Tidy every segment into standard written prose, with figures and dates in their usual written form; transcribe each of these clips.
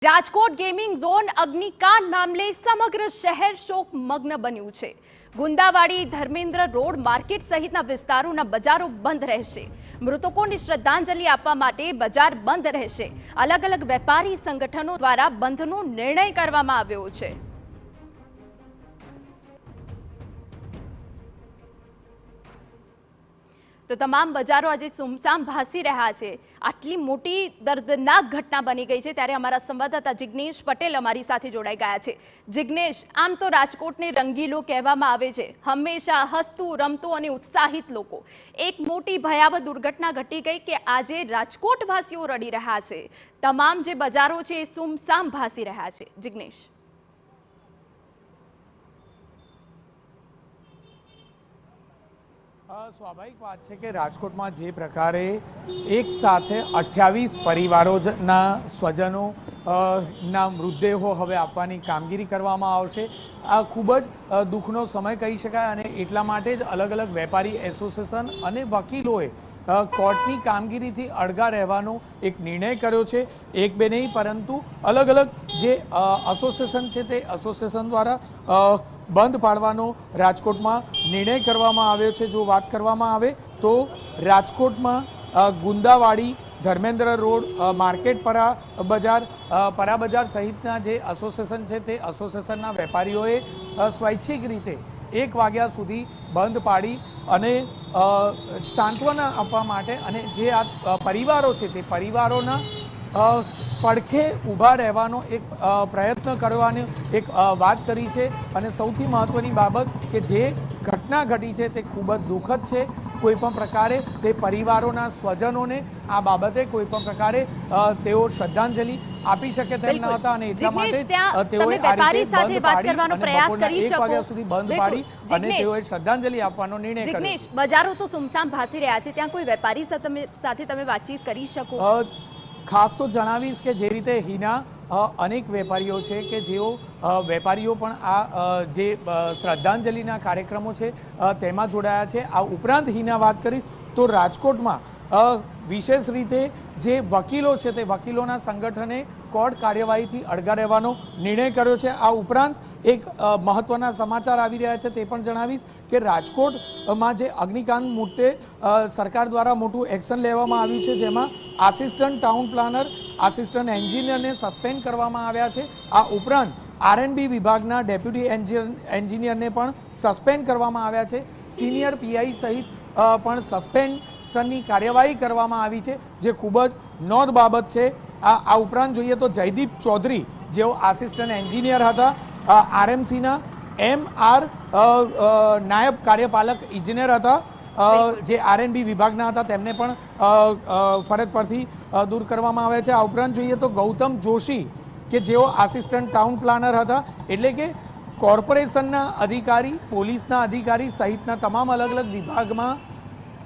Rajkot gaming zone અગ્નિકાંડ મામલે સમગ્ર શહેર શોકમગ્ન બન્યું છે। ગુંદાવાડી ધર્મેન્દ્ર રોડ માર્કેટ સહિતના વિસ્તારોના બજારો બંધ રહેશે। મૃતકોને શ્રદ્ધાંજલિ આપવા માટે બજાર બંધ રહેશે। અલગ અલગ વેપારી સંગઠનો દ્વારા બંધનો નિર્ણય કરવામાં આવ્યો છે। तो तमाम बजारो आज सुमसाम भासी रहा है। आटली मोटी दर्दनाक घटना बनी गई है त्यारे हमारा संवाददाता जिग्नेश पटेल हमारी साथे जोड़ाई गया है। जिग्नेश, आम तो राजकोट ने रंगीलो कहेवामां आवे छे, हमेशा हसतु रमतु अने उत्साहित लोको। एक मोटी भयावह दुर्घटना घटी गई कि आजे राजकोटवासीओ रड़ी रह्या छे। तमाम जे बजारो छे सुमसाम भासी रह्या छे। जिग्नेश, स्वाभाविक बात है कि राजकोट में जे प्रकारे एक साथ 28 परिवारों स्वजनों ना मृतदेहो हवे आपवानी कामगीरी करवामां आवशे। आ खूब ज दुखनो समय कही शकाय अने एटला माटे ज अलग अलग वेपारी एसोसिएशन अने वकीलोए कोर्टनी कामगीरी थी अड़गा रहेवानो एक निर्णय कर्यो छे। एक बे नहीं परंतु अलग अलग जे एसोसिएशन छे ते एसोसिएशन द्वारा बंद पाड़वानो राजकोट में निर्णय करवामां आव्यो छे। जो बात करवामां आवे तो राजकोट में गुंदावाड़ी धर्मेंद्र रोड मार्केट परा बजार सहितना जे एसोसिएशन छे ते एसोसिएशनना वेपारीओए स्वैच्छिक रीते 1 वाग्या सुधी बंद पाड़ी अने सांत्वना आपवा माटे अने जे आ परिवारो छे ते परिवारोना પડખે ઊભા રહેવાનો એક પ્રયત્ન કરવાની એક વાત કરી છે। અને સૌથી મહત્વની બાબત કે જે ઘટના ઘટી છે તે ખૂબ જ દુઃખદ છે। કોઈપણ પ્રકારે તે પરિવારોના સ્વજનોને આ બાબતે કોઈપણ પ્રકારે તેઓ શ્રદ્ધાંજલિ આપી શકે તેમ ન હતા અને એટલા માટે તેઓએ આ રીતે બંધ પાડી અને બપોરના 1 વાગ્યા સુધી બંધ પાડી અને તેઓએ શ્રદ્ધાંજલિ આપવાનો નિર્ણય કર્યો। જિગ્નેશ, બજારો તો સુમસામ ભાસી રહ્યા છે, ત્યાં કોઈ વેપારી સાથે તમે વાતચીત કરી શકો? खास तो जणावीश के जे रीते हीना अनेक वेपारीओ छे के जेओ वेपारीओ पण आ जे श्रद्धांजलिना कार्यक्रमों छे तेमां जोड़ाया छे। आ उपरांत हीना बात करीश तो राजकोट में विशेष रीते जे वकीलो छे ते वकीलोना संगठने कोर्ट कार्यवाही थी अड़गा रहेवानो निर्णय कर्यो छे। आ उपरांत एक महत्वना समाचार आवी रह्या छे ते पण जणावीश के राजकोट में जे अग्निकांड मुद्दे सरकार द्वारा मोटुं एक्शन लेवामां आव्युं छे, जेमां assistant town planner assistant engineer ने सस्पेन्ड करवामां आव्या छे। आ उपरांत R&B विभागना डेप्यूटी एंजीनियर ने पण सस्पेन्ड करवामां आव्या छे। सीनियर पीआई सहित पण सस्पेन्शननी कार्यवाही करवामां आवी छे, जे खूब ज नोंध बाबत छे। आ उपरांत जोईए तो जयदीप चौधरी जेओ आसिस्टंट एंजीनियर हता, RMC ना MR नायब कार्यपालक इंजीनियर हता, जे R&B विभागना हता तेमने पण फरज परथी दूर करवामां आव्या छे। आ उपरांत जोईए तो गौतम जोशी के जेओ आसिस्टंट टाउन प्लानर हता, एटले के कोर्पोरेशनना अधिकारी पोलीसना अधिकारी सहितना तमाम अलग अलग विभागमां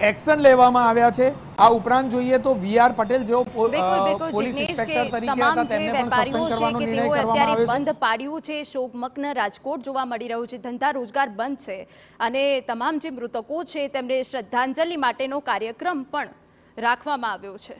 एक्शन लेवामां आव्या छे। आ उपरांत जोईए तो VR पटेल जो पोलीस इंस्पेक्टर तरीके हता तेमने पण सस्पेन्ड करवानो निर्णय करवामां आव्यो छे। बंध पाड्युं छे, शोकमग्न राजकोट जोवा मळी रह्युं छे, धंधा रोजगार बंध छे अने तमाम जे मृतको छे तेમને श्रद्धांजलि माटेनो कार्यक्रम पण રાખવામાં આવ્યો છે।